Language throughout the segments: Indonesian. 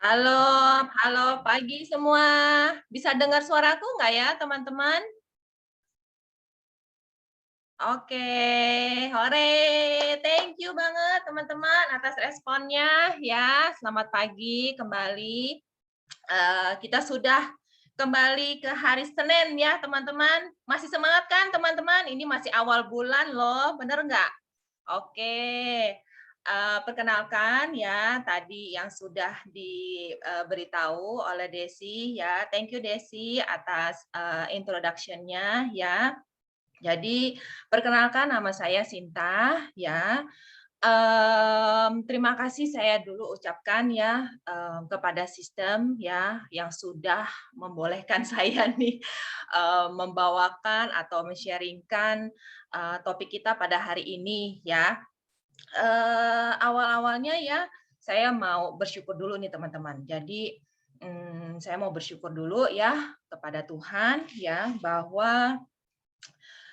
Halo, halo pagi semua. Bisa dengar suaraku nggak ya, teman-teman? Oke, hore. Thank you banget teman-teman atas responnya ya. Selamat pagi kembali. Kita sudah kembali ke hari Senin ya, teman-teman. Masih semangat kan, teman-teman? Ini masih awal bulan loh, bener nggak? Oke, perkenalkan ya tadi yang sudah diberitahu oleh Desi ya. Thank you Desi atas, introduction-nya ya. Jadi perkenalkan nama saya Sinta ya. Terima kasih saya dulu ucapkan ya, kepada sistem ya yang sudah membolehkan saya nih, membawakan atau men-sharing-kan, topik kita pada hari ini ya. Awal-awalnya ya, saya mau bersyukur dulu nih teman-teman. Jadi, saya mau bersyukur dulu ya kepada Tuhan ya, bahwa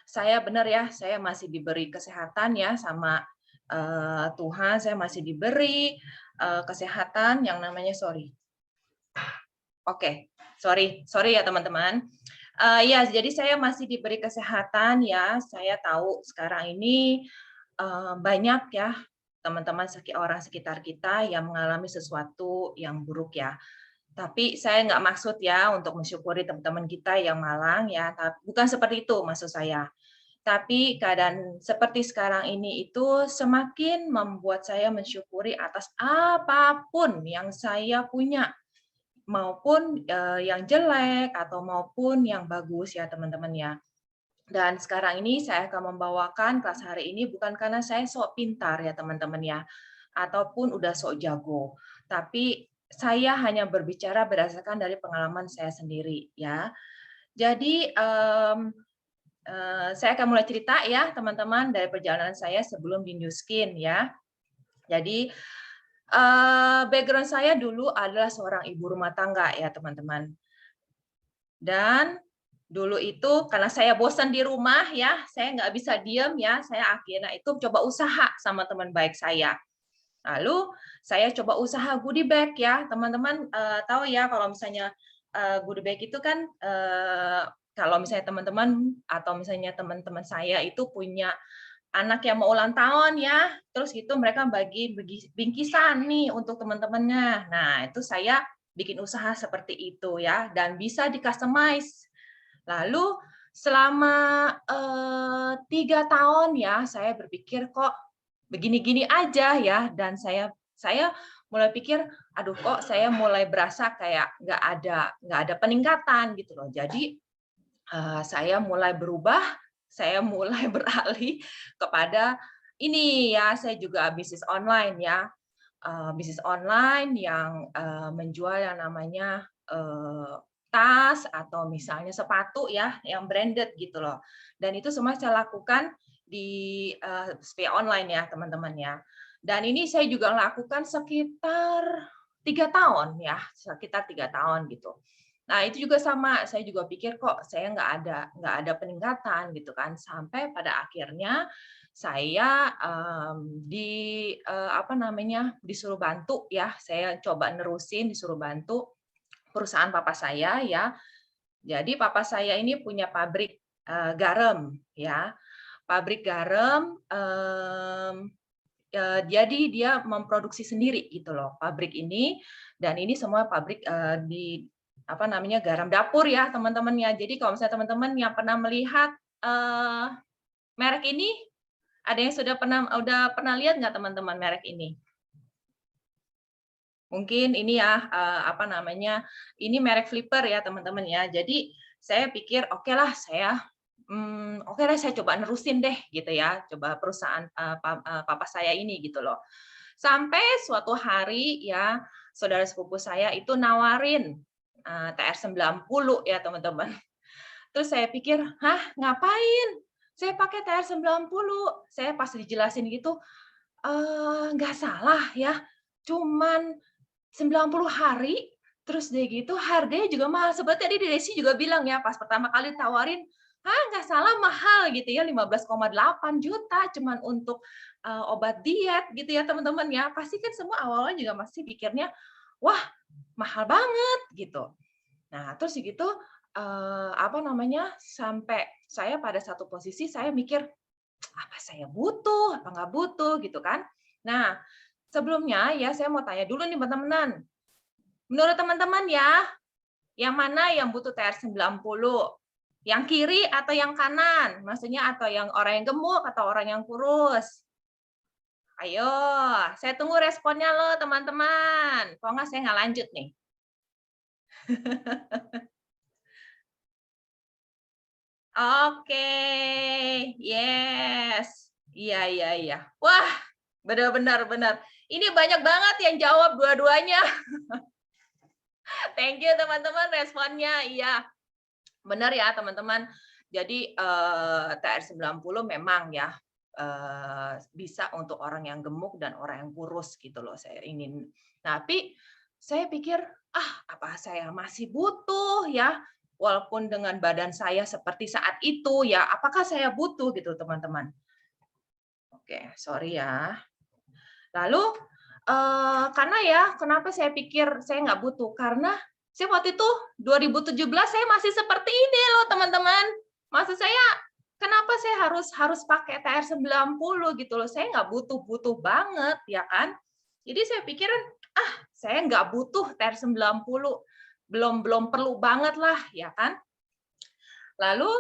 saya benar ya, saya masih diberi kesehatan ya sama, Tuhan, saya masih diberi, kesehatan yang namanya sorry. Oke, sorry sorry ya teman-teman. Ya jadi saya masih diberi kesehatan ya, saya tahu sekarang ini, banyak ya teman-teman orang sekitar kita yang mengalami sesuatu yang buruk ya. Tapi saya nggak maksud ya untuk mensyukuri teman-teman kita yang malang ya, bukan seperti itu maksud saya. Tapi keadaan seperti sekarang ini itu semakin membuat saya mensyukuri atas apapun yang saya punya, maupun, yang jelek atau maupun yang bagus ya teman-teman ya. Dan sekarang ini saya akan membawakan kelas hari ini bukan karena saya sok pintar ya teman-teman ya, ataupun udah sok jago, tapi saya hanya berbicara berdasarkan dari pengalaman saya sendiri ya. Jadi, saya akan mulai cerita ya teman-teman dari perjalanan saya sebelum di New Skin ya. Jadi, background saya dulu adalah seorang ibu rumah tangga ya teman-teman. Dan dulu itu karena saya bosan di rumah ya, saya nggak bisa diem ya, saya akhirnya itu coba usaha sama teman baik saya. Lalu saya coba usaha goodie bag ya, teman-teman, tahu ya kalau misalnya, goodie bag itu kan, kalau misalnya teman-teman atau misalnya teman-teman saya itu punya anak yang mau ulang tahun ya, terus itu mereka bagi bingkisan nih untuk teman-temannya. Nah, itu saya bikin usaha seperti itu ya, dan bisa di-customize. Lalu selama, 3 tahun ya, saya berpikir kok begini-gini aja ya, dan saya mulai pikir, aduh kok saya mulai berasa kayak nggak ada peningkatan gitu loh. Jadi, saya mulai berubah, saya mulai beralih kepada ini ya, saya juga bisnis online ya, bisnis online yang, menjual yang namanya, tas atau misalnya sepatu ya, yang branded gitu loh. Dan itu semua saya lakukan di, via online ya, teman-teman ya. Dan ini saya juga lakukan sekitar 3 tahun ya, sekitar 3 tahun gitu. Nah, itu juga sama, saya juga pikir kok saya nggak ada peningkatan gitu kan, sampai pada akhirnya saya, apa namanya, disuruh bantu ya, saya coba nerusin disuruh bantu perusahaan papa saya ya. Jadi papa saya ini punya pabrik, garam ya, pabrik garam, jadi dia memproduksi sendiri gitu loh pabrik ini, dan ini semua pabrik, di apa namanya, garam dapur ya teman-teman ya. Jadi kalau misalnya teman-teman yang pernah melihat, eee, merek ini, ada yang udah pernah lihat nggak teman-teman merek ini? Mungkin ini ya, apa namanya, ini merek Flipper ya teman-teman ya. Jadi saya pikir, okelah saya, oke deh saya coba nerusin deh gitu ya, coba perusahaan, papa saya ini gitu loh. Sampai suatu hari ya, saudara sepupu saya itu nawarin, TR90 ya teman-teman. Terus saya pikir, "Hah, ngapain? Saya pakai TR90." Saya pas dijelasin gitu, nggak salah ya, cuman 90 hari, terus dia gitu harganya juga mahal. Seperti tadi Desi juga bilang ya, pas pertama kali tawarin, "Ah, nggak salah mahal," gitu ya, 15,8 juta cuman untuk, obat diet gitu ya, teman-teman ya. Pasti kan semua awalnya juga masih pikirnya, "Wah, mahal banget gitu. Nah, terus gitu sampai saya pada satu posisi saya mikir, apa saya butuh, apa nggak butuh gitu kan. Nah, sebelumnya ya saya mau tanya dulu nih teman-teman. Menurut teman-teman ya, yang mana yang butuh TR90? Yang kiri atau yang kanan? Maksudnya atau yang orang yang gemuk atau orang yang kurus? Ayo, saya tunggu responnya loh teman-teman. Kalau nggak saya nggak lanjut nih. Oke, yes. Iya, iya, iya. Wah, benar-benar benar. Ini banyak banget yang jawab dua-duanya. Thank you teman-teman responnya. Iya, benar ya teman-teman. Jadi TR90 memang ya bisa untuk orang yang gemuk dan orang yang kurus gitu loh. Saya ingin. Tapi saya pikir apa saya masih butuh ya, walaupun dengan badan saya seperti saat itu ya, apakah saya butuh gitu teman-teman? Oke, sorry ya. Lalu karena ya, kenapa saya pikir saya nggak butuh? Karena saya waktu itu 2017 saya masih seperti ini loh teman-teman. Maksud saya, kenapa saya harus pakai TR90 gitu loh? Saya nggak butuh-butuh banget ya kan. Jadi saya pikir, saya nggak butuh TR90, belum perlu banget lah ya kan. Lalu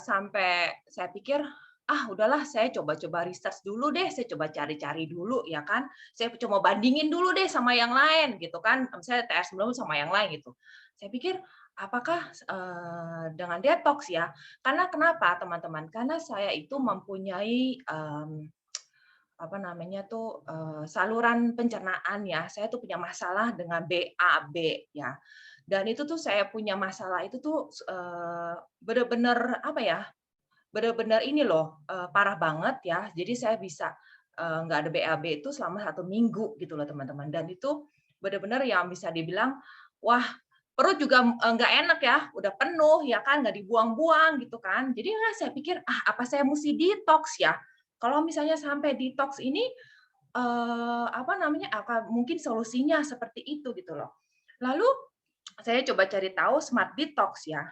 sampai saya pikir, udahlah saya coba-coba research dulu deh, saya coba cari-cari dulu ya kan. Saya coba bandingin dulu deh sama yang lain gitu kan, misalnya TR90 sama yang lain gitu. Saya pikir, apakah dengan detox ya? Karena kenapa teman-teman? Karena saya itu mempunyai saluran pencernaan ya. Saya tuh punya masalah dengan BAB ya. Dan itu tuh saya punya masalah itu tuh benar-benar benar-benar ini loh parah banget ya. Jadi saya bisa nggak ada BAB itu selama 1 minggu gitu loh teman-teman. Dan itu benar-benar yang bisa dibilang, wah perut juga nggak enak ya, udah penuh ya kan, nggak dibuang-buang gitu kan. Jadi saya pikir apa saya mesti detox ya? Kalau misalnya sampai detox ini mungkin solusinya seperti itu gitu loh. Lalu saya coba cari tahu smart detox ya.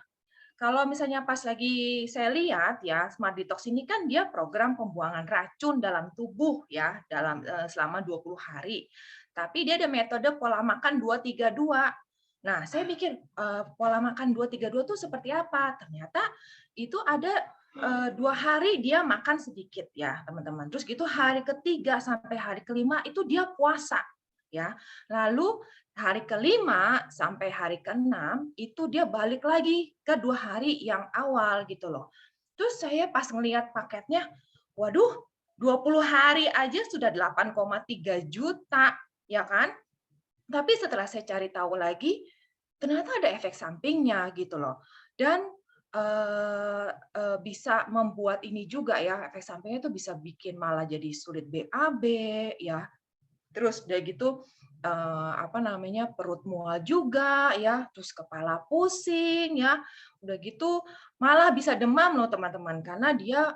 Kalau misalnya pas lagi saya lihat ya, smart detox ini kan dia program pembuangan racun dalam tubuh ya, selama 20 hari. Tapi dia ada metode pola makan 2-3-2. Nah, saya pikir pola makan 2-3-2 itu seperti apa? Ternyata itu ada 2 hari dia makan sedikit ya, teman-teman. Terus gitu hari ketiga sampai hari kelima itu dia puasa ya. Lalu hari kelima sampai hari keenam itu dia balik lagi ke 2 hari yang awal gitu loh. Terus saya pas ngelihat paketnya, waduh 20 hari aja sudah 8,3 juta, ya kan? Tapi setelah saya cari tahu lagi, ternyata ada efek sampingnya gitu loh. Dan bisa membuat ini juga ya, efek sampingnya itu bisa bikin malah jadi sulit BAB ya. Terus udah gitu perut mual juga ya, terus kepala pusing ya. Udah gitu malah bisa demam loh teman-teman karena dia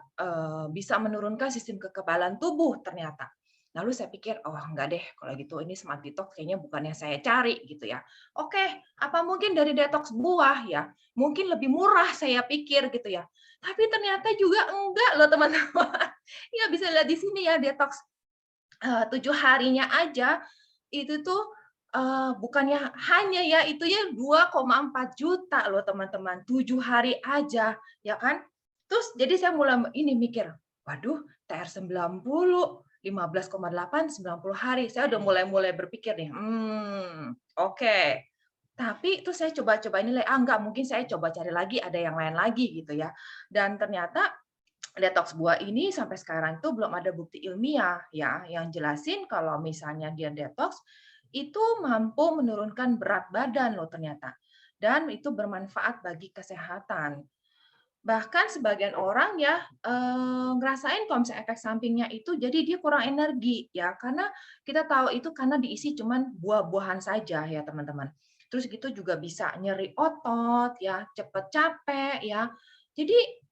bisa menurunkan sistem kekebalan tubuh ternyata. Lalu saya pikir, oh enggak deh, kalau gitu ini smart detox kayaknya bukan yang saya cari gitu ya. Oke, apa mungkin dari detox buah ya? Mungkin lebih murah saya pikir gitu ya. Tapi ternyata juga enggak loh teman-teman. Ya bisa lihat di sini ya detox 7 harinya aja itu tuh bukannya hanya ya itu ya 2,4 juta loh teman-teman, 7 hari aja ya kan. Terus jadi saya mulai ini mikir, waduh TR90 15,8 90 hari. Saya udah mulai berpikir nih, oke. Tapi itu saya coba-coba nilai, enggak mungkin saya coba cari lagi ada yang lain lagi gitu ya. Dan ternyata detox buah ini sampai sekarang itu belum ada bukti ilmiah ya yang jelasin kalau misalnya dia detox itu mampu menurunkan berat badan loh ternyata dan itu bermanfaat bagi kesehatan. Bahkan sebagian orang ya ngerasain kalau misalnya efek sampingnya itu jadi dia kurang energi ya karena kita tahu itu karena diisi cuman buah-buahan saja ya teman-teman. Terus gitu juga bisa nyeri otot ya, cepet capek ya. Jadi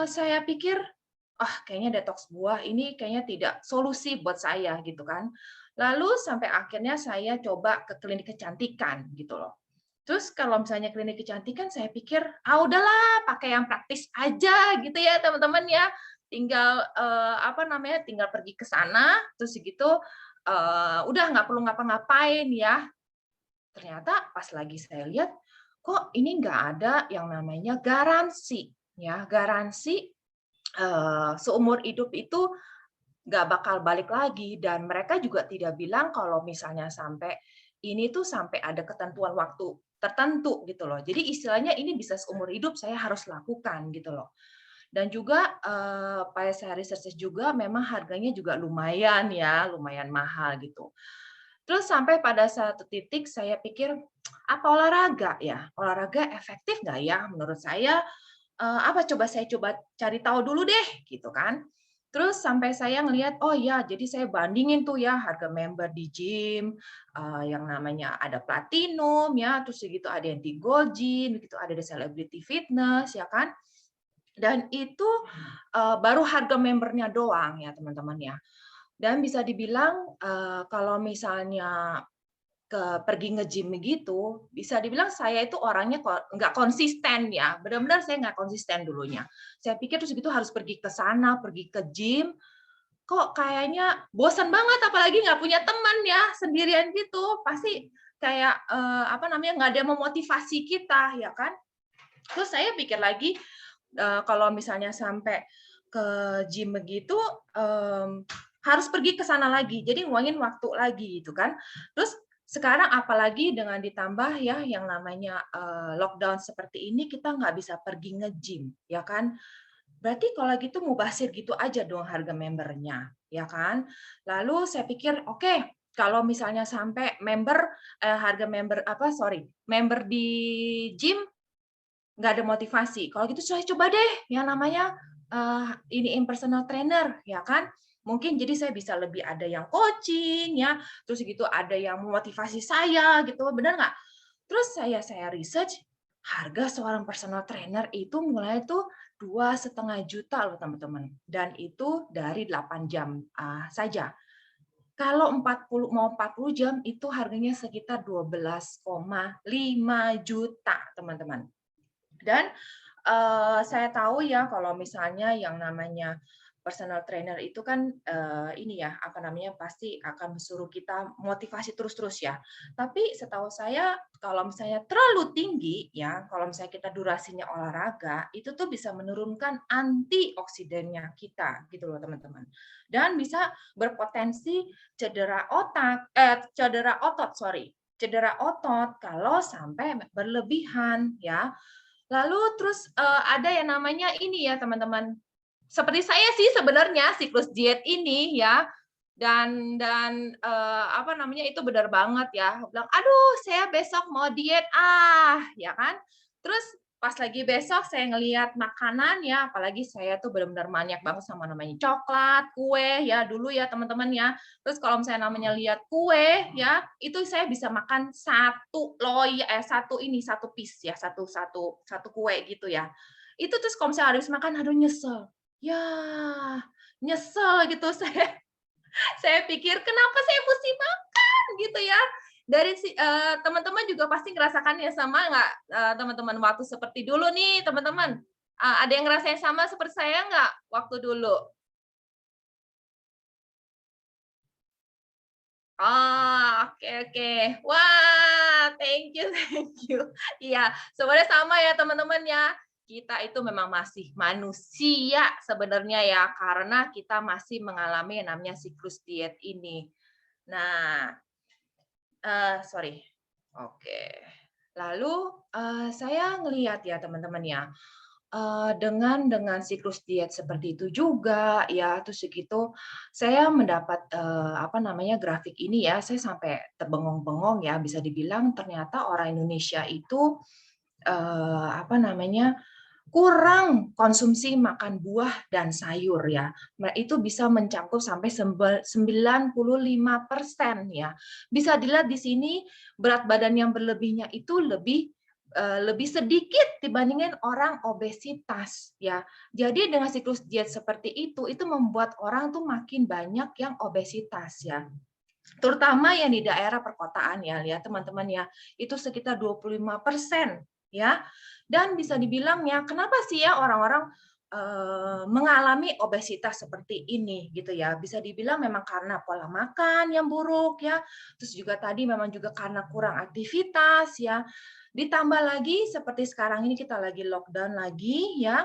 saya pikir kayaknya detox buah ini kayaknya tidak solusi buat saya gitu kan. Lalu sampai akhirnya saya coba ke klinik kecantikan gitu loh. Terus kalau misalnya klinik kecantikan saya pikir, ah udahlah pakai yang praktis aja gitu ya teman-teman ya. Tinggal apa namanya, tinggal pergi ke sana terus segitu udah nggak perlu ngapa-ngapain ya. Ternyata pas lagi saya lihat, kok ini nggak ada yang namanya garansi ya, garansi seumur hidup itu nggak bakal balik lagi dan mereka juga tidak bilang kalau misalnya sampai ini tuh sampai ada ketentuan waktu tertentu gitu loh. Jadi istilahnya ini bisa seumur hidup saya harus lakukan gitu loh. Dan juga pas saya research juga memang harganya juga lumayan ya, lumayan mahal gitu. Terus sampai pada satu titik saya pikir, apa olahraga ya? Olahraga efektif nggak ya? Menurut saya apa coba saya coba cari tahu dulu deh gitu kan. Terus sampai saya ngelihat, oh ya jadi saya bandingin tuh ya harga member di gym, yang namanya ada platinum ya, terus segitu ada yang di gold gym, gitu ada di celebrity fitness ya kan. Dan itu baru harga membernya doang ya teman-teman ya. Dan bisa dibilang kalau misalnya pergi nge-gym begitu, bisa dibilang saya itu orangnya nggak konsisten ya, benar-benar saya nggak konsisten dulunya. Saya pikir terus gitu harus pergi ke sana, pergi ke gym, kok kayaknya bosan banget, apalagi nggak punya teman ya, sendirian gitu, pasti kayak apa namanya nggak ada yang memotivasi kita ya kan. Terus saya pikir lagi kalau misalnya sampai ke gym begitu harus pergi ke sana lagi, jadi nguangin waktu lagi gitu kan. Terus sekarang apalagi dengan ditambah ya yang namanya lockdown seperti ini kita nggak bisa pergi nge-gym ya kan. Berarti kalau gitu mubazir gitu aja dong harga membernya ya kan. Lalu saya pikir oke, kalau misalnya sampai harga member apa sorry member di gym nggak ada motivasi. Kalau gitu saya coba deh yang namanya iniin personal trainer, ya kan? Mungkin jadi saya bisa lebih ada yang coaching ya, terus gitu ada yang memotivasi saya gitu, benar nggak? Terus saya research harga seorang personal trainer itu mulai tuh 2,5 juta loh teman-teman, dan itu dari 8 jam saja. Kalau 40 jam itu harganya sekitar 12,5 juta teman-teman. Dan saya tahu ya kalau misalnya yang namanya personal trainer itu kan ini ya apa namanya pasti akan suruh kita motivasi terus-terus ya. Tapi setahu saya kalau misalnya terlalu tinggi ya, kalau misalnya kita durasinya olahraga itu tuh bisa menurunkan antioksidannya kita gitu loh teman-teman. Dan bisa berpotensi cedera otot sorry, cedera otot kalau sampai berlebihan ya. Lalu terus ada yang namanya ini ya teman-teman, seperti saya sih sebenarnya siklus diet ini ya, apa namanya, itu benar banget ya, aku bilang, "Aduh saya besok mau diet ah," ya kan. Terus pas lagi besok saya ngelihat makanan ya, apalagi saya tuh benar-benar maniak banget sama namanya coklat, kue ya dulu ya teman-teman ya. Terus kalau misalnya namanya lihat kue ya, itu saya bisa makan satu piece ya, satu kue gitu ya. Itu terus kalau misalnya habis makan, aduh nyesel. Ya, nyesel gitu saya pikir kenapa saya mesti makan gitu ya. Teman-teman juga pasti ngerasakan ya sama nggak teman-teman waktu seperti dulu nih teman-teman? Ada yang ngerasain sama seperti saya nggak waktu dulu? Oh, oke oke. Wah, thank you thank you. Iya, sebenarnya sama ya teman-teman ya. Kita itu memang masih manusia sebenarnya ya, karena kita masih mengalami yang namanya siklus diet ini. Nah, sorry. Oke. Lalu, saya ngelihat ya teman-teman ya, dengan siklus diet seperti itu juga ya, terus segitu saya mendapat, apa namanya, grafik ini ya, saya sampai terbengong-bengong ya, bisa dibilang ternyata orang Indonesia itu, apa namanya, kurang konsumsi makan buah dan sayur ya. Itu bisa mencakup sampai 95% ya. Bisa dilihat di sini berat badan yang berlebihnya itu lebih sedikit dibandingin orang obesitas ya. Jadi dengan siklus diet seperti itu membuat orang tuh makin banyak yang obesitas ya. terutama yang di daerah perkotaan ya, lihat teman-teman ya, itu sekitar 25% ya. Dan bisa dibilang ya, kenapa sih ya orang-orang mengalami obesitas seperti ini gitu ya? Bisa dibilang memang karena pola makan yang buruk ya, terus juga tadi memang juga karena kurang aktivitas ya. Ditambah lagi seperti sekarang ini kita lagi lockdown lagi ya,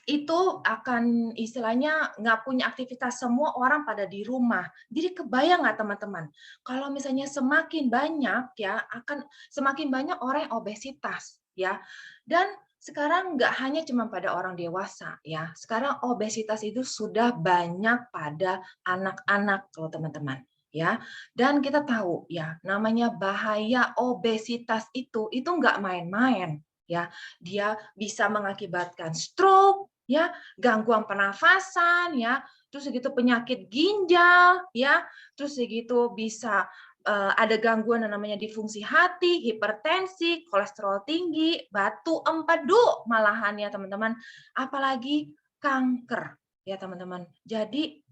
itu akan istilahnya nggak punya aktivitas, semua orang pada di rumah. Jadi kebayang nggak teman-teman, kalau misalnya semakin banyak ya, akan semakin banyak orang yang obesitas ya. Dan sekarang nggak hanya cuma pada orang dewasa ya, sekarang obesitas itu sudah banyak pada anak-anak loh teman-teman ya. Dan kita tahu ya, namanya bahaya obesitas itu nggak main-main ya. Dia bisa mengakibatkan stroke, ya, gangguan pernafasan, ya, terus segitu penyakit ginjal, ya, terus segitu bisa ada gangguan yang namanya disfungsi hati, hipertensi, kolesterol tinggi, batu empedu malahan ya teman-teman, apalagi kanker ya teman-teman. Jadi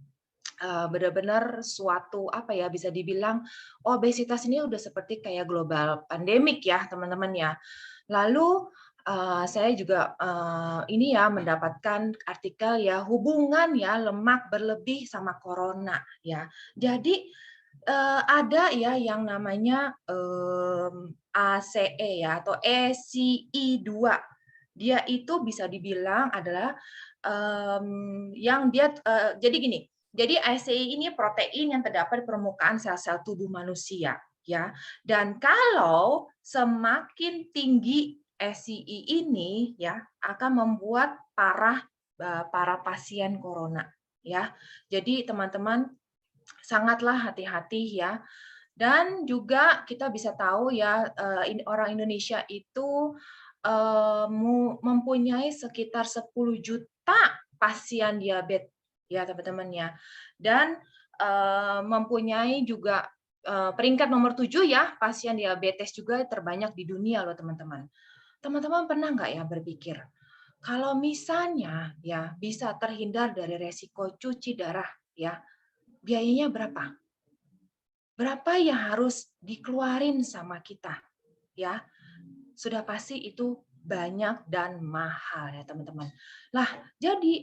benar-benar suatu apa ya, bisa dibilang obesitas ini udah seperti kayak global pandemik ya teman-teman ya. Lalu saya juga ini ya mendapatkan artikel ya, hubungan ya lemak berlebih sama corona ya. Jadi ada ya yang namanya ACE ya atau ACE2. Dia itu bisa dibilang adalah yang dia jadi gini. Jadi ACE ini protein yang terdapat di permukaan sel-sel tubuh manusia ya. Dan kalau semakin tinggi SCI ini ya akan membuat parah para pasien corona ya. Jadi teman-teman sangatlah hati-hati ya. Dan juga kita bisa tahu ya orang Indonesia itu mempunyai sekitar 10 juta pasien diabetes ya teman-teman ya. Dan mempunyai juga peringkat nomor 7 ya pasien diabetes juga terbanyak di dunia loh teman-teman. Teman-teman pernah nggak ya berpikir kalau misalnya ya bisa terhindar dari resiko cuci darah ya, biayanya berapa? Berapa yang harus dikeluarin sama kita ya? Sudah pasti itu banyak dan mahal ya teman-teman. Lah, jadi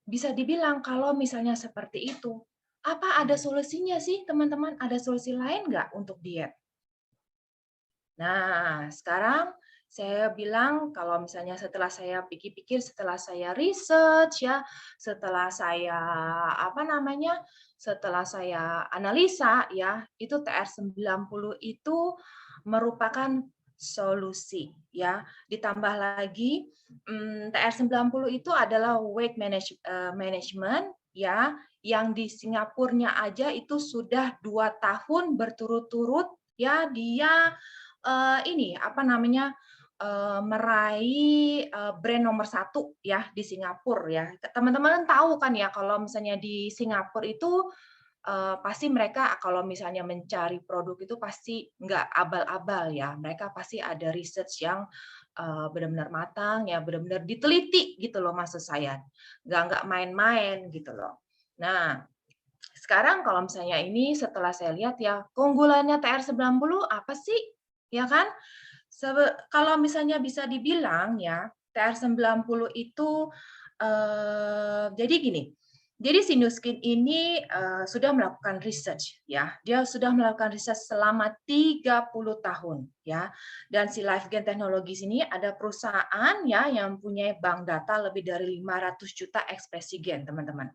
bisa dibilang kalau misalnya seperti itu, apa ada solusinya sih teman-teman? Ada solusi lain nggak untuk diet? Nah, sekarang saya bilang kalau misalnya setelah saya pikir-pikir, setelah saya research ya, setelah saya apa namanya, setelah saya analisa ya, itu TR90 itu merupakan solusi ya. Ditambah lagi TR90 itu adalah weight management ya, yang di Singapurnya aja itu sudah 2 tahun berturut-turut ya dia ini apa namanya meraih brand nomor 1 ya di Singapura ya. Teman-teman tahu kan ya kalau misalnya di Singapura itu pasti mereka kalau misalnya mencari produk itu pasti nggak abal-abal ya. Mereka pasti ada research yang benar-benar matang ya, benar-benar diteliti gitu loh maksud saya. Nggak main-main gitu loh. Nah, sekarang kalau misalnya ini setelah saya lihat ya, keunggulannya TR90 apa sih? Ya kan? Kalau misalnya bisa dibilang ya, TR90 itu jadi gini. Jadi si Nuskin ini sudah melakukan research ya. Dia sudah melakukan research selama 30 tahun ya. Dan si LifeGain Technologies ini ada perusahaan ya yang punya bank data lebih dari 500 juta ekspresi gen, teman-teman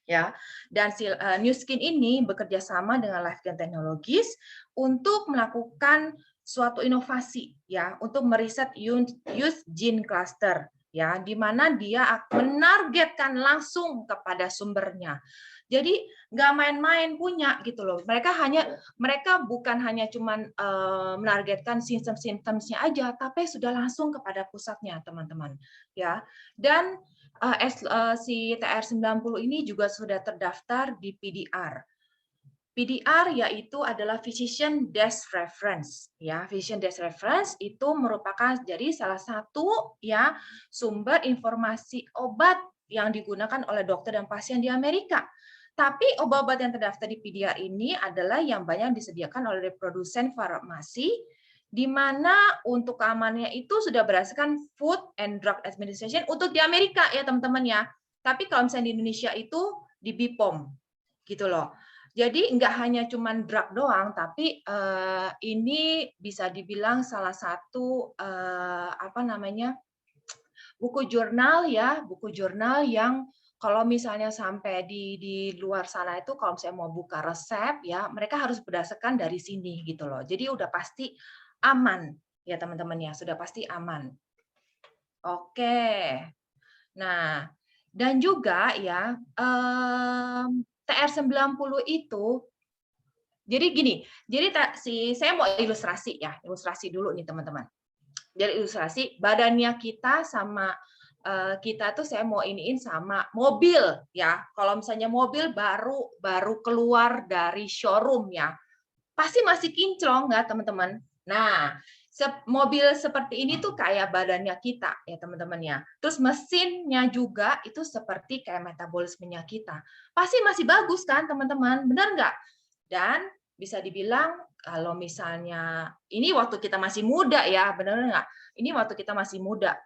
ya. Dan si New Skin ini bekerja sama dengan LifeGain Technologies untuk melakukan suatu inovasi ya untuk meriset use gene cluster ya di mana dia menargetkan langsung kepada sumbernya. Jadi nggak main-main punya gitu loh. Mereka bukan hanya cuman menargetkan simptom-simptomnya aja, tapi sudah langsung kepada pusatnya teman-teman ya. Dan si TR90 ini juga sudah terdaftar di PDR. PDR yaitu adalah Physician Desk Reference. Ya, Physician Desk Reference itu merupakan jadi salah satu ya sumber informasi obat yang digunakan oleh dokter dan pasien di Amerika. Tapi obat-obat yang terdaftar di PDR ini adalah yang banyak disediakan oleh produsen farmasi, di mana untuk keamanannya itu sudah berdasarkan Food and Drug Administration untuk di Amerika ya teman-teman ya. Tapi kalau misalnya di Indonesia itu di BPOM gitu loh. Jadi nggak hanya cuman drug doang, tapi ini bisa dibilang salah satu apa namanya buku jurnal ya, buku jurnal yang kalau misalnya sampai di luar sana itu kalau misalnya mau buka resep ya, mereka harus berdasarkan dari sini gitu loh. Jadi udah pasti aman ya teman-teman ya, sudah pasti aman. Oke. Nah, dan juga ya TR90 itu jadi gini, jadi saya mau ilustrasi ya, ilustrasi dulu nih teman-teman. Jadi ilustrasi badannya kita sama kita tuh saya mau iniin sama mobil ya. Kalau misalnya mobil baru keluar dari showroom ya, pasti masih kinclong nggak teman-teman? Nah, mobil seperti ini tuh kayak badannya kita ya teman-teman ya. Terus mesinnya juga itu seperti kayak metabolismenya kita. Pasti masih bagus kan teman-teman? Benar nggak? Dan bisa dibilang kalau misalnya ini waktu kita masih muda ya, benar nggak? Ini waktu kita masih muda.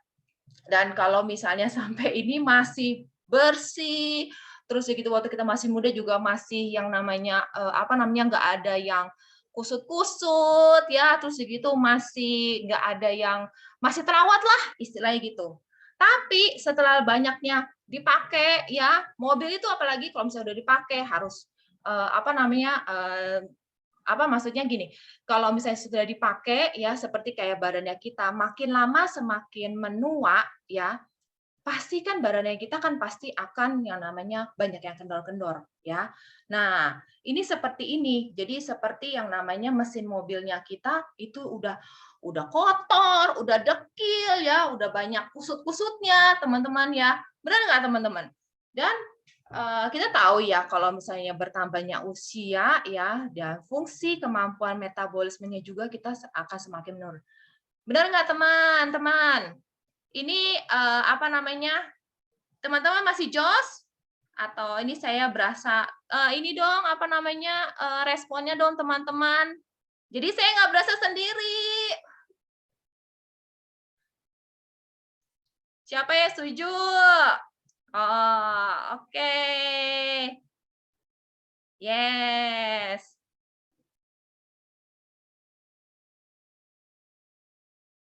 Dan kalau misalnya sampai ini masih bersih, terus gitu waktu kita masih muda juga masih yang namanya apa namanya nggak ada yang kusut-kusut ya, terus gitu masih nggak ada yang masih terawat lah istilahnya gitu. Tapi setelah banyaknya dipakai ya, mobil itu apalagi kalau misalnya udah dipakai harus apa namanya apa maksudnya gini, kalau misalnya sudah dipakai ya seperti kayak badannya kita makin lama semakin menua ya, pasti kan badannya kita kan pasti akan yang namanya banyak yang kendor-kendor ya. Nah, ini seperti ini. Jadi seperti yang namanya mesin mobilnya kita itu udah kotor, udah dekil ya, udah banyak kusut-kusutnya, teman-teman ya. Benar nggak teman-teman? Dan kita tahu ya kalau misalnya bertambahnya usia ya dan fungsi kemampuan metabolismenya juga kita akan semakin menurun. Benar nggak teman-teman? Ini apa namanya? Teman-teman masih jos? Atau ini saya berasa ini dong apa namanya responnya dong teman-teman. Jadi saya nggak berasa sendiri. Siapa yang setuju? Oh, oke. Yes.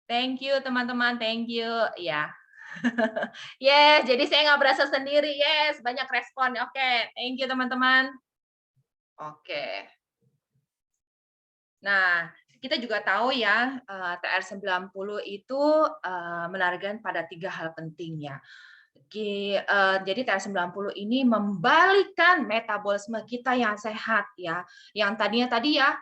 Thank you teman-teman, thank you. Ya. Yes, jadi saya nggak berasa sendiri. Yes, banyak respon. Oke, thank you teman-teman. Oke. Nah, kita juga tahu ya, TR90 itu menargetkan pada 3 hal penting ya. Jadi TR90 ini membalikkan metabolisme kita yang sehat ya. Yang tadinya tadi ya,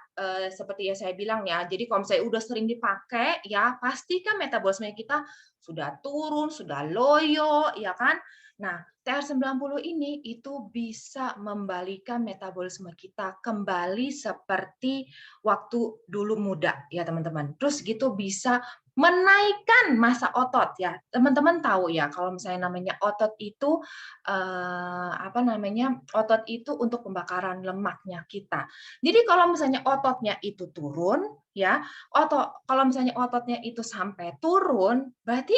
seperti yang saya bilang ya, jadi kalau misalnya udah sering dipakai ya, pastikan metabolisme kita sudah turun, sudah loyo, ya kan? Nah, TR90 ini itu bisa membalikan metabolisme kita kembali seperti waktu dulu muda ya teman-teman. Terus gitu bisa menaikkan massa otot ya. Teman-teman tahu ya kalau misalnya namanya otot itu apa namanya? Otot itu untuk pembakaran lemaknya kita. Jadi kalau misalnya ototnya itu turun ya, kalau misalnya ototnya itu sampai turun, berarti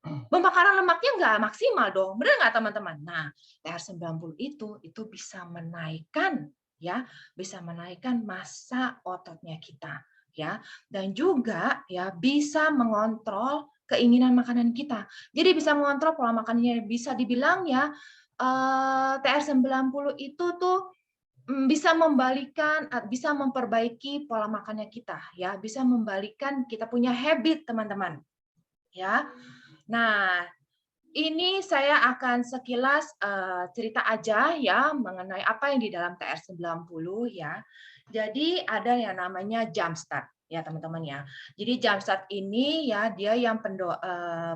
pembakaran lemaknya nggak maksimal dong. Benar nggak teman-teman? Nah, TR90 itu bisa menaikkan ya, bisa menaikkan massa ototnya kita ya, dan juga ya bisa mengontrol keinginan makanan kita. Jadi bisa mengontrol pola makannya, bisa dibilang ya TR90 itu tuh bisa membalikan, bisa memperbaiki pola makannya kita ya, bisa membalikan kita punya habit teman-teman ya. Nah, ini saya akan sekilas cerita aja ya mengenai apa yang di dalam TR90 ya. Jadi ada yang namanya Jumpstart ya teman-teman ya. Jadi Jumpstart ini ya dia yang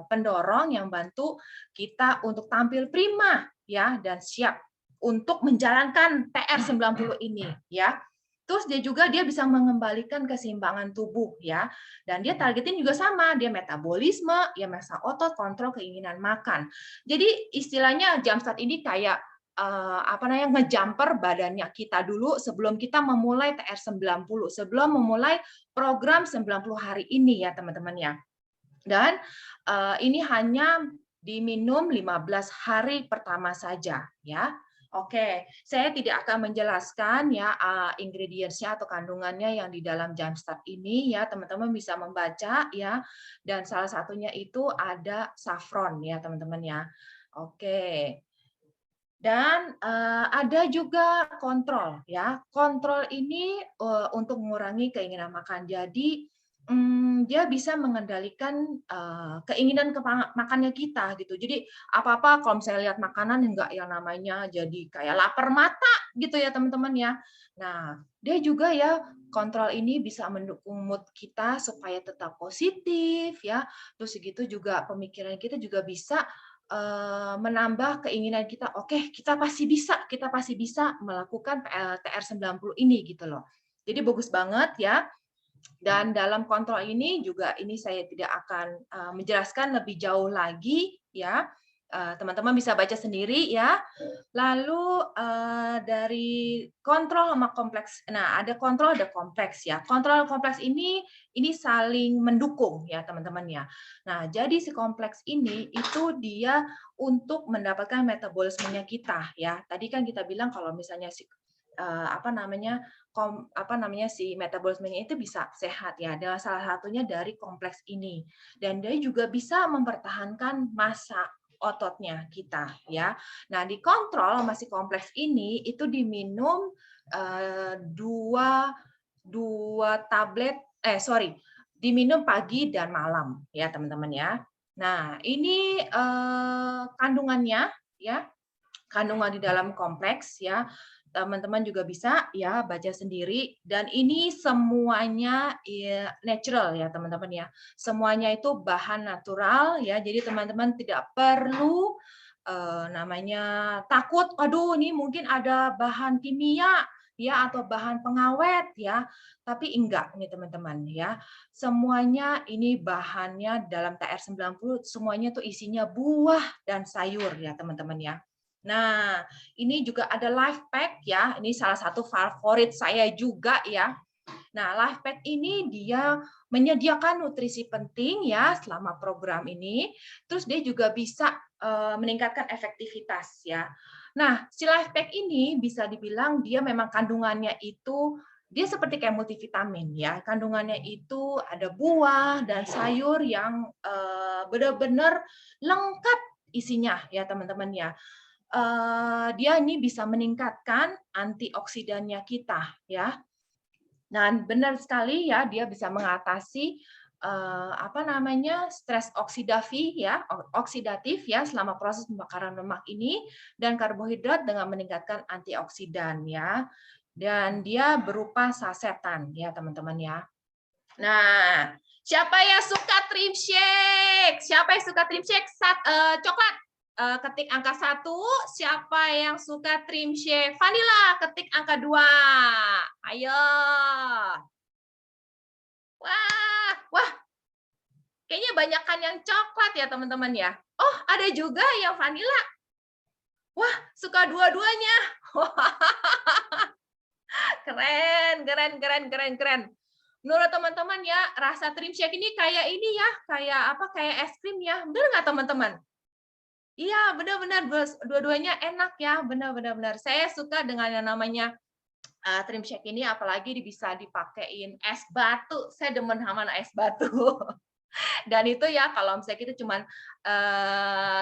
pendorong yang bantu kita untuk tampil prima ya dan siap untuk menjalankan TR90 ini ya. Terus dia bisa mengembalikan keseimbangan tubuh ya. Dan dia targetin juga sama, dia metabolisme, ya massa otot, kontrol keinginan makan. Jadi istilahnya Jumpstart ini kayak apa namanya, ngejumper badannya kita dulu sebelum kita memulai TR90, sebelum memulai program 90 hari ini ya teman-teman ya. Dan ini hanya diminum 15 hari pertama saja ya. Oke, saya tidak akan menjelaskan ya ingredients-nya atau kandungannya yang di dalam Jumpstart ini ya, teman-teman bisa membaca ya. Dan salah satunya itu ada saffron ya, teman-teman ya. Oke. Dan ada juga kontrol ya. Kontrol ini untuk mengurangi keinginan makan. Jadi dia bisa mengendalikan keinginan makannya kita gitu. Jadi apa-apa kalau misalnya lihat makanan enggak yang namanya jadi kayak lapar mata gitu ya teman-teman ya. Nah, dia juga ya kontrol ini bisa mendukung mood kita supaya tetap positif ya. Terus segitu juga pemikiran kita juga bisa menambah keinginan kita, oke kita pasti bisa melakukan TR90 ini gitu loh. Jadi bagus banget ya. Dan dalam kontrol ini juga ini saya tidak akan menjelaskan lebih jauh lagi ya. Teman-teman bisa baca sendiri ya. Lalu dari kontrol sama kompleks. Nah, ada kontrol ada kompleks ya. Kontrol kompleks ini saling mendukung ya, teman-teman ya. Nah, jadi si kompleks ini itu dia untuk mendapatkan metabolismenya kita ya. Tadi kan kita bilang kalau misalnya si si metabolismenya itu bisa sehat ya. Adalah salah satunya dari kompleks ini. Dan dia juga bisa mempertahankan massa ototnya kita ya. Nah, dikontrol masih kompleks ini itu diminum dua tablet diminum pagi dan malam ya, teman-teman ya. Nah, ini kandungannya ya. Kandungan di dalam kompleks ya. Teman-teman juga bisa ya baca sendiri dan ini semuanya ya, natural ya teman-teman ya. Semuanya itu bahan natural ya. Jadi teman-teman tidak perlu namanya takut, aduh ini mungkin ada bahan kimia ya atau bahan pengawet ya. Tapi enggak nih teman-teman ya. Semuanya ini bahannya dalam TR90 semuanya tuh isinya buah dan sayur ya teman-teman ya. Nah, ini juga ada life pack ya. Ini salah satu favorit saya juga ya. Nah, life pack ini dia menyediakan nutrisi penting ya selama program ini. Terus dia juga bisa meningkatkan efektivitas ya. Nah, si life pack ini bisa dibilang dia memang kandungannya itu dia seperti kayak multivitamin ya. Kandungannya itu ada buah dan sayur yang benar-benar lengkap isinya ya teman-teman ya. Dia ini bisa meningkatkan antioksidannya kita ya. Dan benar sekali ya dia bisa mengatasi stres oksidatif ya selama proses pembakaran lemak ini dan karbohidrat dengan meningkatkan antioksidan ya. Dan dia berupa sasetan ya teman-teman ya. Nah, siapa yang suka trim shake? Siapa yang suka trim shake? Coklat. Ketik angka 1. Siapa yang suka trim shake? Vanilla. Ketik angka 2. Ayo. Wah. Kayaknya banyakan yang coklat ya teman-teman ya. Oh, ada juga yang vanilla. Wah, suka dua-duanya. Keren. Menurut teman-teman ya, rasa trim shake ini kayak ini ya, kayak es krim ya. Benar nggak teman-teman? Iya, benar-benar dua-duanya enak ya, benar. Saya suka dengan yang namanya trim shake ini, apalagi bisa dipakein es batu. Saya demen sama es batu. Dan itu ya kalau misalnya kita cuman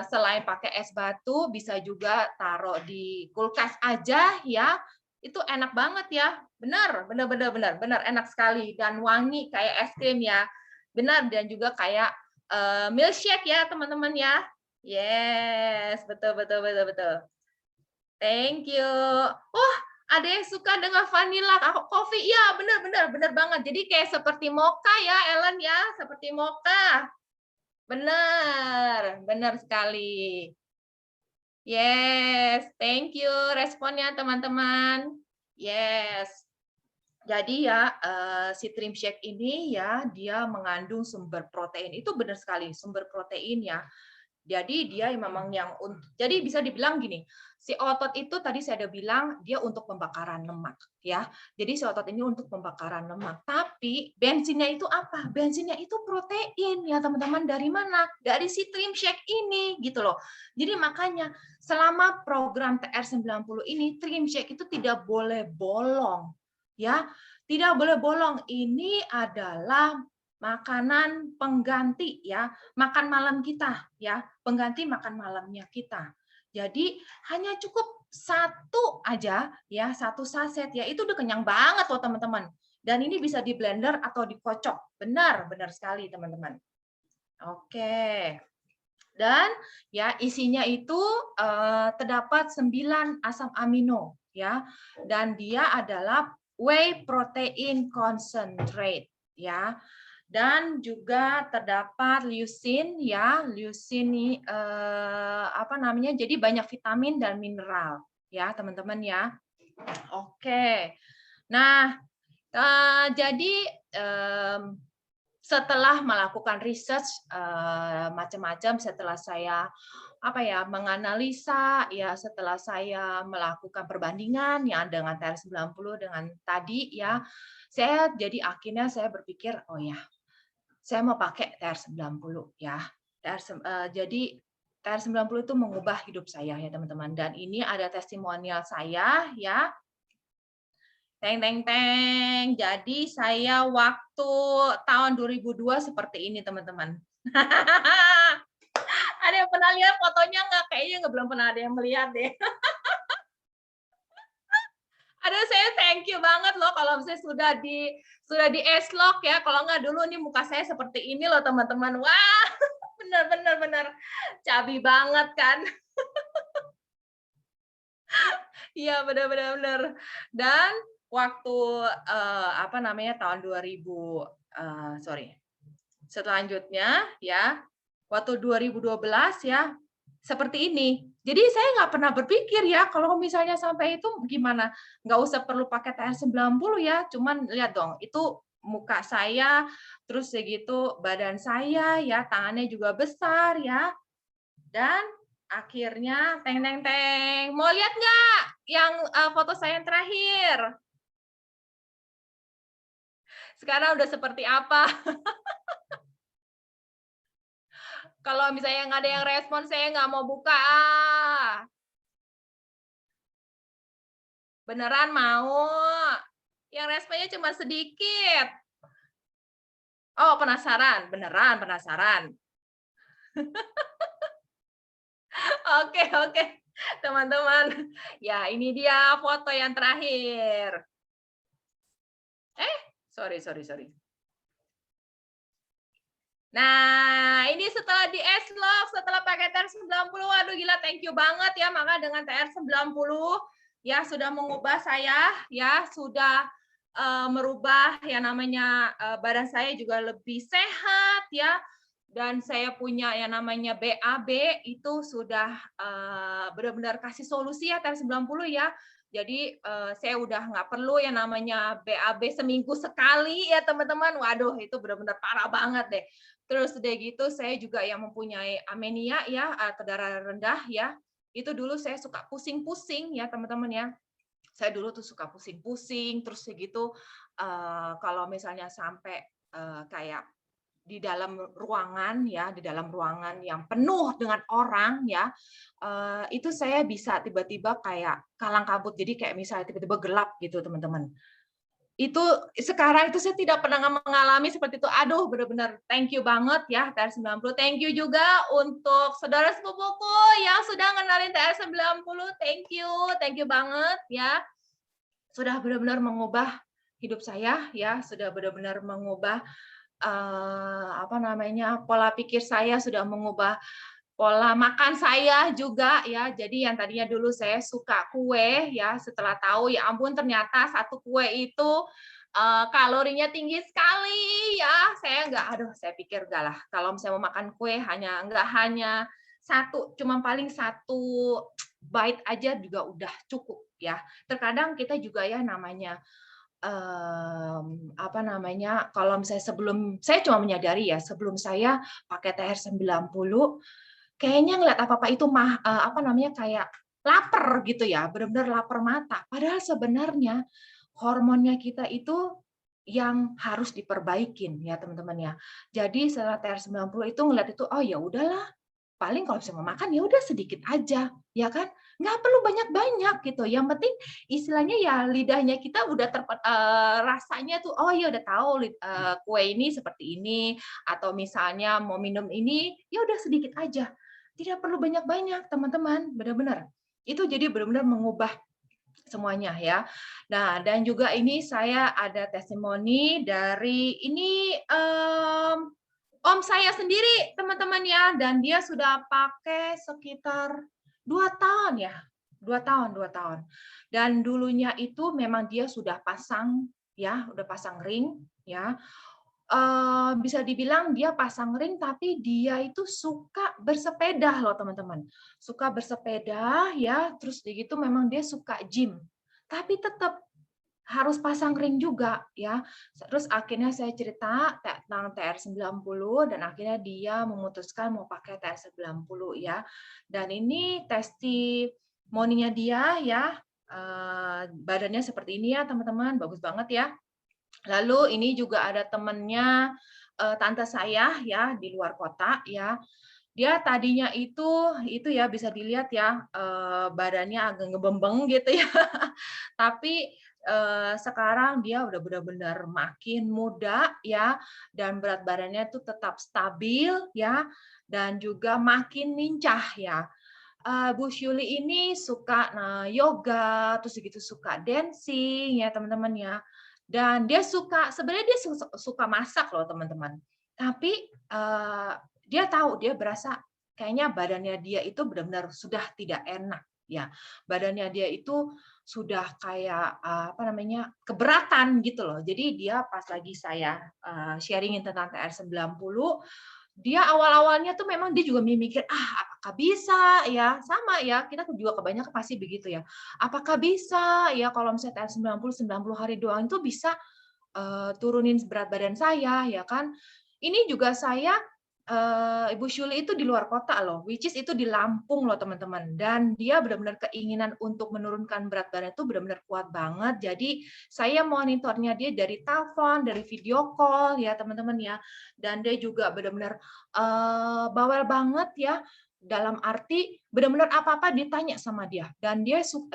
selain pakai es batu, bisa juga taruh di kulkas aja ya. Itu enak banget ya. Benar enak sekali dan wangi kayak es krim ya. Benar, dan juga kayak milkshake ya teman-teman ya. Yes, betul. Thank you. Oh, ada yang suka dengan vanilla coffee. Ya, benar banget. Jadi kayak seperti mocha ya, Ellen ya, seperti mocha. Benar sekali. Yes, thank you responnya teman-teman. Yes. Jadi ya si trim shake ini ya dia mengandung sumber protein. Itu benar sekali, sumber protein ya. Jadi dia memang jadi bisa dibilang gini, si otot itu tadi saya udah bilang dia untuk pembakaran lemak ya. Jadi si otot ini untuk pembakaran lemak. Tapi bensinnya itu apa? Bensinnya itu protein ya teman-teman. Dari mana? Dari si Trim Shake ini gitu loh. Jadi makanya selama program TR90 ini Trim Shake itu tidak boleh bolong ya. Tidak boleh bolong. Ini adalah makanan pengganti ya, makan malam kita ya, pengganti makan malamnya kita. Jadi hanya cukup satu aja ya, satu saset ya, itu udah kenyang banget loh teman-teman. Dan ini bisa di blender atau dikocok. Benar, benar sekali teman-teman. Oke. Dan ya isinya itu terdapat 9 asam amino ya. Dan dia adalah whey protein concentrate ya. Dan juga terdapat leucin ya, leucin ini apa namanya? Jadi banyak vitamin dan mineral ya, teman-teman ya. Oke. Nah, jadi setelah melakukan research macam-macam, setelah saya menganalisa ya, setelah saya melakukan perbandingan yang dengan TR90 dengan tadi ya, saya jadi akhirnya saya berpikir, oh ya, saya mau pakai TR90 ya. Jadi TR90 itu mengubah hidup saya ya teman-teman. Dan ini ada testimonial saya ya. Teng teng teng. Jadi saya waktu tahun 2002 seperti ini teman-teman. Ada yang pernah lihat fotonya nggak? Kayaknya nggak, belum pernah ada yang melihat deh. Ada, saya thank you banget loh kalau misalnya sudah di S-Lock ya. Kalau nggak dulu nih muka saya seperti ini loh teman-teman. Wah, benar cabi banget kan. Iya, benar. Dan waktu tahun 2000 selanjutnya ya, waktu 2012 ya, seperti ini. Jadi saya nggak pernah berpikir ya kalau misalnya sampai itu gimana, nggak usah perlu pakai TR90 ya, cuman lihat dong, itu muka saya, terus segitu badan saya ya, tangannya juga besar ya, dan akhirnya teng teng teng. Mau lihat nggak yang foto saya yang terakhir? Sekarang udah seperti apa? Kalau misalnya nggak ada yang respon, saya nggak mau buka. Beneran mau? Yang responnya cuma sedikit. Oh, penasaran? Beneran penasaran? Oke. Teman-teman. Ya, ini dia foto yang terakhir. Sorry. Nah, ini setelah di S-Lock, setelah pakai TR90, waduh gila, thank you banget ya, maka dengan TR90 ya sudah mengubah saya, ya sudah merubah yang namanya badan saya juga lebih sehat ya, dan saya punya yang namanya BAB itu sudah benar-benar kasih solusi ya TR90 ya. Jadi saya udah nggak perlu yang namanya BAB seminggu sekali ya teman-teman. Waduh itu benar-benar parah banget deh. Terus udah gitu saya juga yang mempunyai anemia ya, darah rendah ya. Itu dulu saya suka pusing-pusing ya teman-teman ya. Saya dulu tuh suka pusing-pusing, terus segitu kalau misalnya sampai kayak di dalam ruangan ya, di dalam ruangan yang penuh dengan orang ya, itu saya bisa tiba-tiba kayak kalang kabut. Jadi kayak misalnya tiba-tiba gelap gitu teman-teman. Itu sekarang itu saya tidak pernah mengalami seperti itu. Aduh, benar-benar thank you banget ya TR90. Thank you juga untuk saudara sepupuku yang sudah ngenalin TR90. Thank you banget ya. Sudah benar-benar mengubah hidup saya ya, sudah benar-benar mengubah pola pikir saya, sudah mengubah pola makan saya juga ya. Jadi yang tadinya dulu saya suka kue ya, setelah tahu ya ampun ternyata satu kue itu kalorinya tinggi sekali ya. Saya pikir enggak lah. Kalau misalnya mau makan kue enggak hanya satu, cuma paling satu bite aja juga udah cukup ya. Terkadang kita juga ya namanya kalau misalnya saya cuma menyadari ya sebelum saya pakai TR90 kayaknya ngeliat apa-apa itu apa namanya, kayak lapar gitu ya, benar-benar lapar mata. Padahal sebenarnya hormonnya kita itu yang harus diperbaikin ya teman-teman ya. Jadi setelah TR90 itu ngeliat itu, oh ya udahlah, paling kalau misalnya mau makan ya udah sedikit aja, ya kan? Nggak perlu banyak-banyak gitu. Yang penting istilahnya ya lidahnya kita udah rasanya tuh, oh ya udah tahu kue ini seperti ini, atau misalnya mau minum ini, ya udah sedikit aja. Tidak perlu banyak-banyak, teman-teman, benar-benar. Itu jadi benar-benar mengubah semuanya ya. Nah, dan juga ini saya ada testimoni dari ini om saya sendiri, teman-teman ya, dan dia sudah pakai sekitar 2 tahun ya, 2 tahun. Dan dulunya itu memang dia sudah pasang ya, udah pasang ring ya. Bisa dibilang dia pasang ring, tapi dia itu suka bersepeda loh teman-teman. Suka bersepeda ya, terus begitu memang dia suka gym. Tapi tetap harus pasang ring juga ya. Terus akhirnya saya cerita tentang TR90 dan akhirnya dia memutuskan mau pakai TR90 ya. Dan ini testimoninya dia ya, badannya seperti ini ya teman-teman, bagus banget ya. Lalu ini juga ada temennya, tante saya ya di luar kota ya. Dia tadinya itu ya bisa dilihat ya, badannya agak ngebembeng gitu ya. Tapi, sekarang dia udah benar-benar makin muda ya, dan berat badannya tuh tetap stabil ya, dan juga makin lincah ya. Bu Syuli ini suka, yoga, terus begitu suka dancing ya teman-teman ya. Dan dia sebenarnya dia suka masak loh teman-teman. Tapi, dia tahu, dia berasa kayaknya badannya dia itu benar-benar sudah tidak enak ya. Badannya dia itu sudah kayak, apa namanya, keberatan gitu loh. Jadi dia pas lagi saya, sharing-in tentang TR90, dia awal-awalnya tuh memang dia juga mikir, "Ah, apakah bisa ya?" Sama ya, kita juga kebanyakan pasti begitu ya. Apakah bisa ya kalau misalnya TR 90 hari doang itu bisa, turunin berat badan saya ya kan. Ini juga saya, Ibu Syuli itu di luar kota loh, which is itu di Lampung loh teman-teman, dan dia benar-benar keinginan untuk menurunkan berat badan itu benar-benar kuat banget. Jadi saya monitornya dia dari telepon, dari video call ya teman-teman ya, dan dia juga benar-benar, bawel banget ya, dalam arti benar-benar apa-apa ditanya sama dia, dan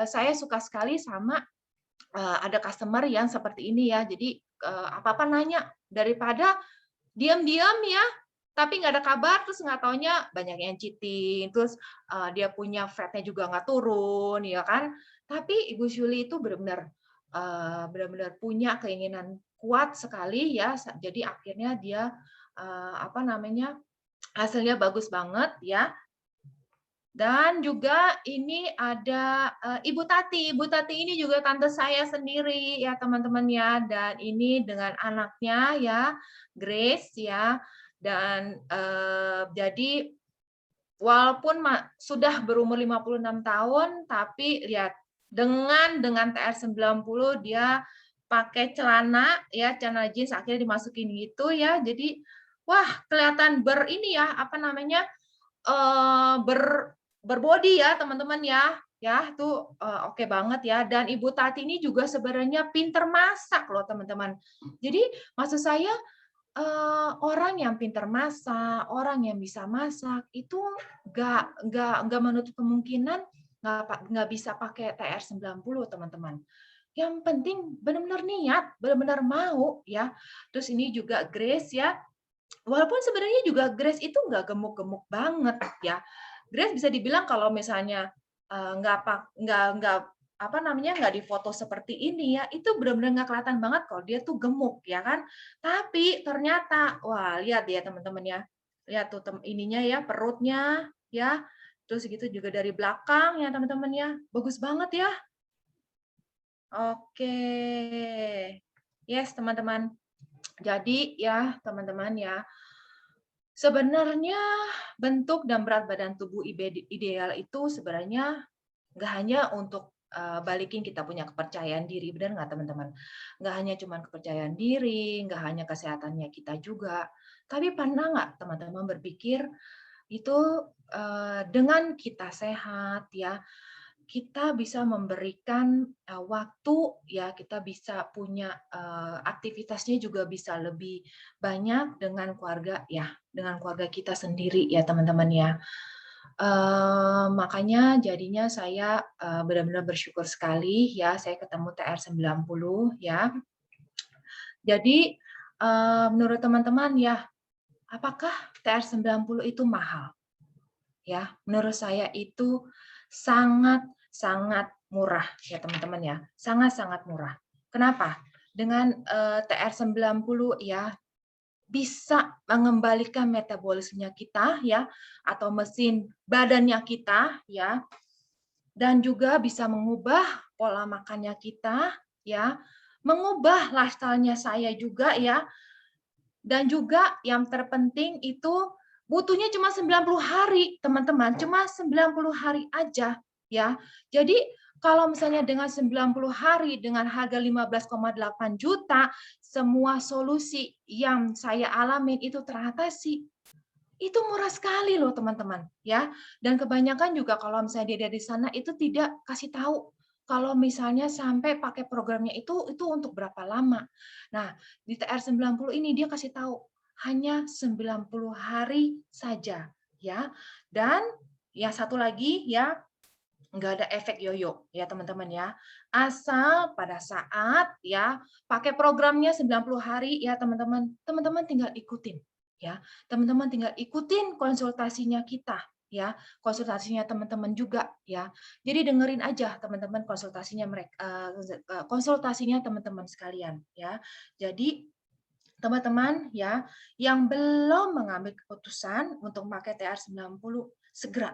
saya suka sekali sama ada customer yang seperti ini ya. Jadi, apa-apa nanya, daripada diam-diam ya, tapi nggak ada kabar, terus nggak taunya banyak yang cheating, terus, dia punya fat-nya juga nggak turun, ya kan. Tapi Ibu Syuli itu benar-benar, benar-benar punya keinginan kuat sekali ya, jadi akhirnya dia, apa namanya, hasilnya bagus banget ya. Dan juga ini ada, Ibu Tati. Ibu Tati ini juga tante saya sendiri ya teman-teman ya, dan ini dengan anaknya ya, Grace ya. Dan, jadi walaupun sudah berumur 56 tahun, tapi lihat dengan TR90 dia pakai celana ya, celana jeans akhirnya dimasukin gitu ya. Jadi wah kelihatan ini ya, apa namanya, Eee, ber berbody ya teman-teman ya tuh, oke banget ya, dan Ibu Tati ini juga sebenarnya pinter masak loh teman-teman. Jadi maksud saya, orang yang pinter masak, orang yang bisa masak itu nggak menutup kemungkinan nggak bisa pakai TR90 teman-teman. Yang penting benar-benar niat, benar-benar mau ya. Terus ini juga Grace ya, walaupun sebenarnya juga Grace itu nggak gemuk-gemuk banget ya. Grace bisa dibilang kalau misalnya, nggak apa namanya, nggak difoto seperti ini ya, itu benar-benar nggak kelihatan banget kalau dia tuh gemuk ya kan. Tapi ternyata, wah lihat ya teman-teman ya, lihat tuh ininya ya, perutnya ya, terus gitu juga dari belakang ya teman-teman ya, bagus banget ya. Oke. Yes teman-teman. Jadi ya teman-teman ya, sebenarnya bentuk dan berat badan tubuh ideal itu sebenarnya nggak hanya untuk, balikin kita punya kepercayaan diri, benar nggak teman-teman? Nggak hanya cuman kepercayaan diri, nggak hanya kesehatannya kita juga, tapi pernah nggak teman-teman berpikir, itu dengan kita sehat ya, kita bisa memberikan waktu ya, kita bisa punya aktivitasnya juga bisa lebih banyak dengan keluarga ya, dengan keluarga kita sendiri ya teman-teman ya. Makanya jadinya saya benar-benar bersyukur sekali ya, saya ketemu TR90 ya. Jadi menurut teman-teman ya, apakah TR90 itu mahal? Ya, menurut saya itu sangat-sangat murah ya teman-teman ya, sangat-sangat murah. Kenapa? Dengan TR90 ya bisa mengembalikan metabolisme kita ya, atau mesin badannya kita ya, dan juga bisa mengubah pola makannya kita ya, mengubah lifestyle-nya saya juga ya, dan juga yang terpenting itu butuhnya cuma 90 hari, teman-teman, cuma 90 hari aja ya. Jadi kalau misalnya dengan 90 hari dengan harga 15,8 juta, semua solusi yang saya alamin itu teratasi. Itu murah sekali loh teman-teman ya. Dan kebanyakan juga kalau misalnya dia di sana itu tidak kasih tahu kalau misalnya sampai pakai programnya itu untuk berapa lama. Nah, di TR90 ini dia kasih tahu hanya 90 hari saja ya. Dan yang satu lagi ya, nggak ada efek yoyo ya teman-teman ya. Asal pada saat ya pakai programnya 90 hari ya teman-teman, teman-teman tinggal ikutin ya. Teman-teman tinggal ikutin konsultasinya kita ya, konsultasinya teman-teman juga ya. Jadi dengerin aja teman-teman konsultasinya mereka, konsultasinya teman-teman sekalian ya. Jadi teman-teman ya yang belum mengambil keputusan untuk pakai TR90 segera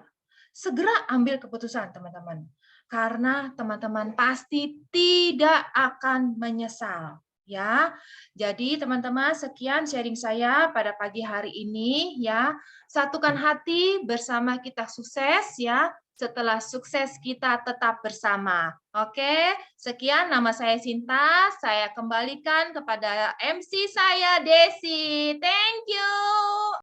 segera ambil keputusan teman-teman, karena teman-teman pasti tidak akan menyesal ya. Jadi teman-teman, sekian sharing saya pada pagi hari ini ya. Satukan hati, bersama kita sukses ya. Setelah sukses kita tetap bersama. Oke, sekian, nama saya Sinta. Saya kembalikan kepada MC saya Desi. Thank you.